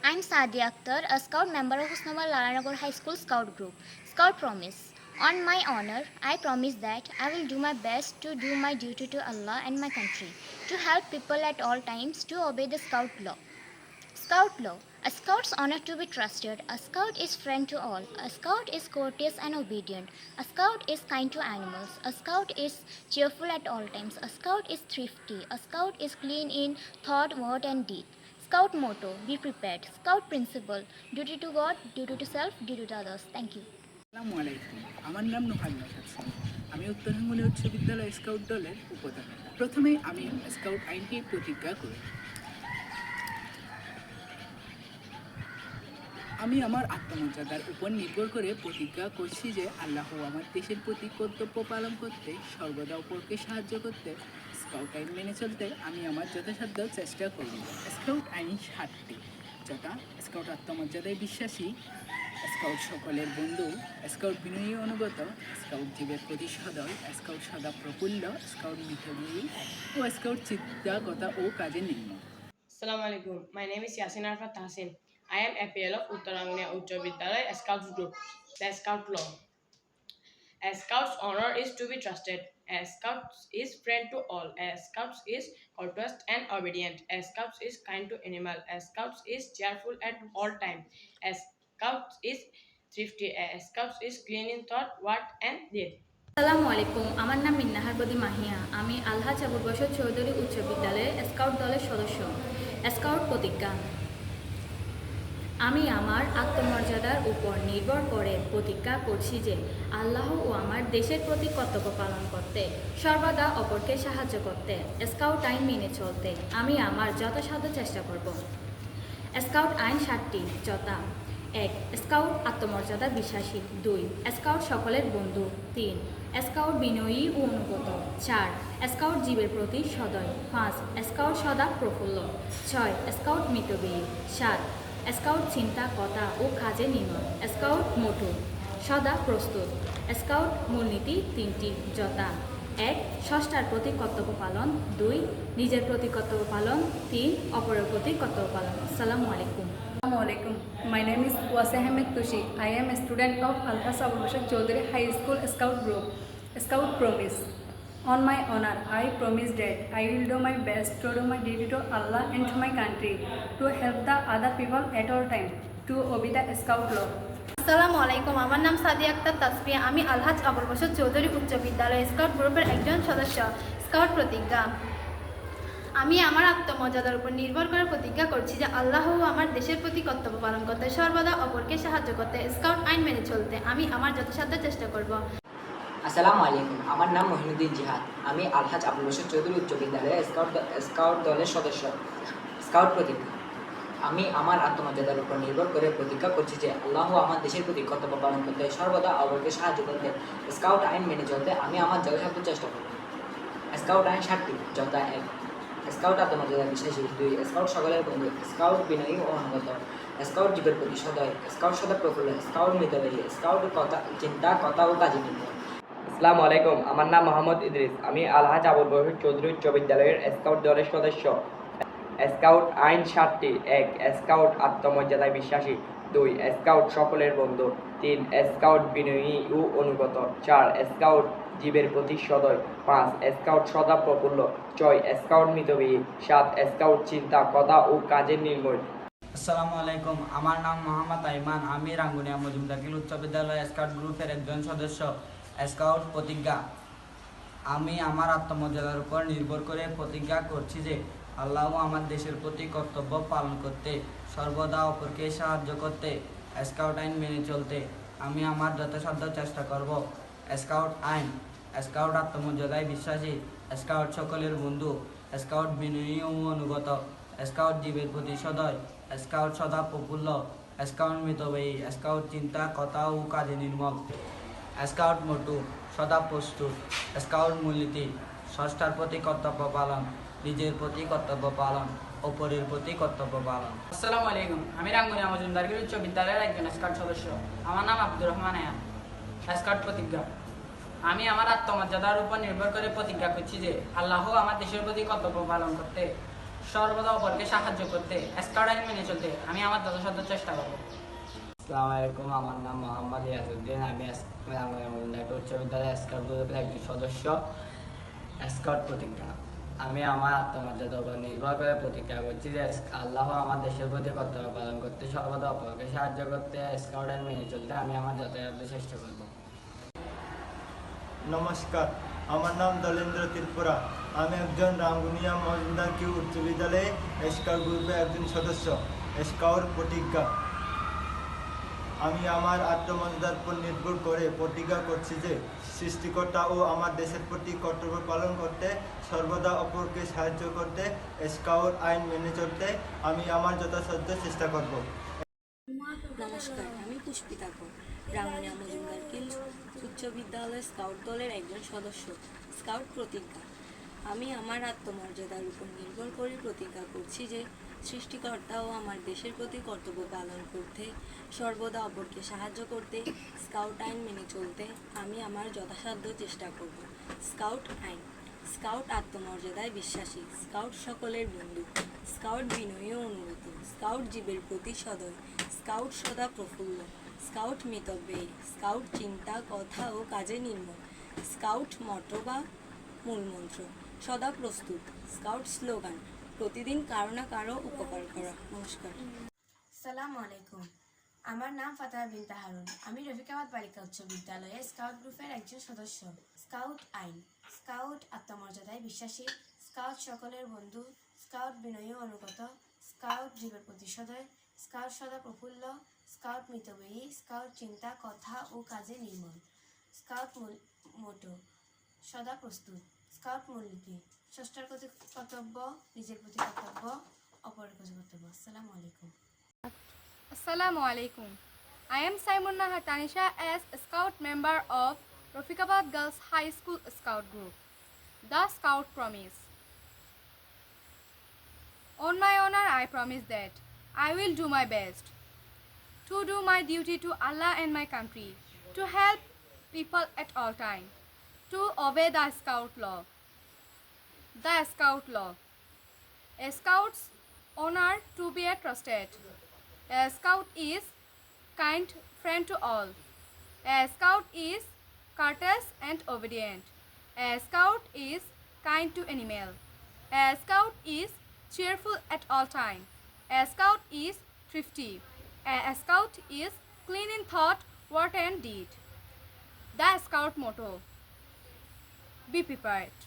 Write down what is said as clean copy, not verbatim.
I'm Sadia Akhtar, a Scout member of Husnabar Lalanagar High School Scout Group. Scout Promise. On my honor, I promise that I will do my best to do my duty to Allah and my country, to help people at all times, to obey the Scout law. Scout law. A scout's honor to be trusted. A scout is friend to all. A scout is courteous and obedient. A scout is kind to animals. A scout is cheerful at all times. A scout is thrifty. A scout is clean in thought, word, and deed. Scout motto: be prepared. Scout principle: duty to God, duty to self, duty to others. Thank you. আসসালামু আলাইকুম। আমার নাম নোহাল হাসান। আমি উত্তর হাঙ্গুলি উচ্চ বিদ্যালয় scout দলের উপপ্রধান। প্রথমে আমি স্কাউট আইনটি প্রতিজ্ঞা করি। আমি আমার আত্মমর্যাদার উপর নির্ভর করে প্রতিজ্ঞা করছি যে আল্লাহ আমার দেশের প্রতি কর্তব্য পালন করতে, সর্বদা অপরকে সাহায্য করতে, স্কাউট আইন মেনে চলতে আমি আমার যথাসাধ্য চেষ্টা করব। স্কাউট আইন ৭টি, যথা: স্কাউট আত্মমর্যাদায় বিশ্বাসী, স্কাউট সকলের বন্ধু, স্কাউট বিনয়ী অনুগত, স্কাউট জীবের প্রতি সদয়, স্কাউট সদা প্রফুল্ল, স্কাউট মিতব্যয়ী ও স্কাউট চিন্তাগত ও কাজে নির্মম। Assalamu alaikum. My name is Yasin Arfat Tahsin. I am FPL of Uttarangnia Ucha Vidyalaya Scouts Group. The Scout Law. A Scout's honor is to be trusted. A Scout is friend to all. A Scout is courteous and obedient. A Scout is kind to animal. A Scout is cheerful at all time. A Scout is thrifty. A Scout is clean in thought, word, and deed. আসসালামু আলাইকুম। আমার নাম মিন্নাহার প্রতি মাহিয়া। আমি আলহাজ আবুল বশর চৌধুরী উচ্চ বিদ্যালয়ের scout দলের সদস্য। স্কাউট প্রতিজ্ঞা। আমি আমার আত্মমর্যাদার উপর নির্ভর করে প্রতিজ্ঞা করছি যে আল্লাহ ও আমার দেশের প্রতি কর্তব্য পালন করতে, সর্বদা অপরকে সাহায্য করতে, স্কাউট আইন মেনে চলতে আমি আমার যথাসাধ্য চেষ্টা করব। স্কাউট আইন ৭টি, যথা: ১. স্কাউট আত্মমর্যাদা বিশ্বাসী। ২. স্কাউট সকলের বন্ধু। ৩. স্কাউট বিনয়ী ও অনুগত। ৪. স্কাউট জীবের প্রতি সদয়। ৫. স্কাউট সদা প্রফুল্ল। ৬. স্কাউট মিতব্যয়ী। ৭. স্কাউট চিন্তা, কথা ও কাজে নির্মম। স্কাউট মোটো: সদা প্রস্তুত। স্কাউট মূলনীতি ৩টি, যথা: ১. স্রষ্টার প্রতি কর্তব্য পালন। ২. নিজের প্রতি কর্তব্য পালন। ৩. অপরের প্রতি কর্তব্য পালন। আসসালামু আলাইকুম। Assalamualaikum. My name is Wasi Ahmed Tushi. I am a student of Alhas Abul Bashar Chaudhary High School Scout Group. Scout Promise. On my honor, I promise that I will do my best to do my duty to Allah and to my country, to help the other people at all time, to obey the Scout law. আসসালামু আলাইকুম। আমার নাম সাদিয়া আক্তার তাসফিয়া। আমি আলহাজ আবুল বশর চৌধুরী উচ্চ বিদ্যালয় scout গ্রুপের একজন সদস্য। স্কাউট প্রতিজ্ঞা। আমি আমার আত্মমর্যাদার উপর নির্ভর করে প্রতিজ্ঞা করছি যে আল্লাহ ও আমার দেশের প্রতি কর্তব্য পালন করতে, সর্বদা অপরকে সাহায্য করতে, স্কাউট আইন মেনে চলতে আমি আমার যথাসাধ্য চেষ্টা করব। আসসালামু আলাইকুম। আমার নাম মহিনুদ্দিন জিহাদ। আমি আলহাজ আবুল বশর চৌধুরী উচ্চ বিদ্যালয়ে স্কাউট দলের সদস্য। স্কাউট প্রতিজ্ঞা। আমি আমার আত্মমর্যাদার উপর নির্ভর করে প্রতিজ্ঞা করছি যে আল্লাহ আমার দেশের প্রতি কর্তব্য পালন করতে, সর্বদা অপরকে সাহায্য করতে, স্কাউট আইন মেনে চলতে আমি আমার যথাসাধ্য চেষ্টা করব। স্কাউট আইন ৭টি, যথা: ১. স্কাউট আত্মমর্যাদা বিশ্বাসী। ২. স্কাউট সকলের বন্ধু। স্কাউট বিনয়ী ও অনুগত। স্কাউট জীবের প্রতি সদয়। স্কাউট সদা প্রফুল্ল। স্কাউট মিতব্যয়ী। স্কাউট চিন্তা, কথা ও কাজে নির্ভর। আসসালামু আলাইকুম। আমার নাম মোহাম্মদ ইদ্রিস। আমি আলহাজ আবুল বশর চৌধুরী উচ্চ বিদ্যালয়ের স্কাউট দলের সদস্য। স্কাউট আইন ৭টি। ১. স্কাউট আত্মমর্যাদায় বিশ্বাসী। ২. স্কাউট সকলের বন্ধু। ৩. স্কাউট বিনয়ী ও অনুগত। ৪. স্কাউট জীবের প্রতি সদয়। ৫. স্কাউট সদা প্রফুল্ল। ৬. স্কাউট মিতব্যয়ী। ৭. স্কাউট চিন্তা, কথা ও কাজের নির্মল। আসসালামু আলাইকুম। আমার নাম মোহাম্মদ আইমান। আমি রাঙ্গুনিয়া মজুমদারকিল উচ্চ বিদ্যালয় স্কাউট গ্রুপের একজন সদস্য। স্কাউট প্রতিজ্ঞা। আমি আমার আত্মমর্যাদার উপর নির্ভর করে প্রতিজ্ঞা করছি যে আল্লাহ আমার দেশের প্রতি কর্তব্য পালন করতে, সর্বদা অপরকে সাহায্য করতে, স্কাউট আইন মেনে চলতে আমি আমার যথাসাধ্য চেষ্টা করব। স্কাউট আইন। স্কাউট আত্মমর্যাদায় বিশ্বাসী। স্কাউট সকলের বন্ধু। স্কাউট বিনয়ী ও অনুগত। স্কাউট জীবের প্রতি সদয়। স্কাউট সদা প্রফুল্ল। স্কাউট মিতব্যয়ী। স্কাউট চিন্তা, কথা ও কাজে নির্মম। স্কাউট মোটু: সদা প্রস্তুত। স্কাউট মূলনীতি: স্রষ্টার প্রতি কর্তব্য পালন, নিজের প্রতি কর্তব্য পালন, অপরের প্রতি কর্তব্য পালন। আসসালামু আলাইকুম। আমি রাঙ্গুনিয়া মজুমদারকিল উচ্চ বিদ্যালয়ের একজন স্কাউট সদস্য। আমার নাম আব্দুর রহমান আয়ান। স্কাউট প্রতিজ্ঞা। আমি আমার আত্মমর্যাদার উপর নির্ভর করে প্রতিজ্ঞা করছি যে আল্লাহ আমার দেশের প্রতি কর্তব্য পালন করতে, সর্বদা অপরকে সাহায্য করতে, স্কাউট আইন মেনে চলতে আমি আমার যথাসাধ্য চেষ্টা করব। আসসালামু আলাইকুম, আমার নাম মোহাম্মদ ইয়াসউদ্দিন। আমি ঢাকা উচ্চ বিদ্যালয়ের স্কাউট গ্রুপের একজন সদস্য। স্কাউট প্রতিজ্ঞা। আমি আমার আত্মমর্যাদার উপর নির্ভর করে প্রতিজ্ঞা করছি যে আল্লাহ আমার দেশের প্রতি কর্তব্য পালন করতে, সর্বদা অপরকে সাহায্য করতে, স্কাউট আইন মেনে চলতে আমি আমার যথাযথ চেষ্টা করব। নমস্কার, আমার নাম দলেন্দ্র ত্রিপুরা। আমি একজন রাঙ্গুনিয়া মজুমদার কি উচ্চ বিদ্যালয়ে স্কাউট গ্রুপের একজন সদস্য। স্কাউট প্রতিজ্ঞা। আমি আমার আত্মমর্যাদার উপর নির্ভর করে প্রতিজ্ঞা করছি যে সৃষ্টিকর্তা ও আমার দেশের প্রতি কর্তব্য পালন করতে, সর্বদা অপরকে সাহায্য করতে, স্কাউট আইন মেনে চলতে আমি আমার যথাসাধ্য চেষ্টা করব। নমস্কার, আমি পুষ্পিতা কর, রাঙ্গুনিয়া মজুমদার কিল উচ্চ বিদ্যালয়ের স্কাউট দলের একজন সদস্য। স্কাউট প্রতিজ্ঞা। আমি আমার আত্মমর্যাদার উপর নির্ভর করে প্রতিজ্ঞা করছি যে সৃষ্টিকর্তা ও আমার দেশের প্রতি কর্তব্য পালন করতে, সর্বদা অপরকে সাহায্য করতে, স্কাউট আইন মেনে চলতে আমি আমার যথাসাধ্য চেষ্টা করব। স্কাউট আইন। স্কাউট আত্মমর্যাদায় বিশ্বাসী, স্কাউট সকলের বন্ধু, স্কাউট বিনয়ী ও অনুগত, স্কাউট জীবের প্রতি সদয়, স্কাউট সদা প্রফুল্ল, স্কাউট মিতব্যয়ী, স্কাউট চিন্তা, কথা ও কাজে নির্মল, স্কাউট মটো বা মূলমন্ত্র, সদা প্রস্তুত, স্কাউট স্লোগান, প্রতিদিন কারো না কারো উপকার করা। নমস্কার। আসসালামু আলাইকুম, আমার নাম ফাতেমা বিনতে হারুন। আমি রফিকাবাদ বালিকা উচ্চ বিদ্যালয়ের স্কাউট গ্রুপের একজন সদস্য। স্কাউট আইন। স্কাউট আত্মমর্যাদায় বিশ্বাসী, স্কাউট সকলের বন্ধু, স্কাউট বিনয়ী ও অনুগত, স্কাউট জীবের প্রতি সদয়, স্কাউট সদা প্রফুল্ল, স্কাউট মিতব্যয়ী, স্কাউট চিন্তা, কথা ও কাজে নির্মল, স্কাউট মোটো, সদা প্রস্তুত, স্কাউট মূলনীতি, ষষ্ঠার প্রতি কর্তব্য, নিজের প্রতি কর্তব্য, অপরের প্রতি কর্তব্য। আসসালামু আলাইকুম। Assalamu alaikum. I am Saimunnaha Tanisha as a Scout member of Rafiqabad Girls High School Scout Group. The Scout Promise. On my honor, I promise that I will do my best to do my duty to Allah and my country, to help people at all time, to obey the Scout law. The Scout law. A Scout's honor to be trusted. A Scout is kind friend to all. A Scout is courteous and obedient. A Scout is kind to animal. A Scout is cheerful at all time. A Scout is thrifty. A Scout is clean in thought, word and deed. The Scout motto: be prepared.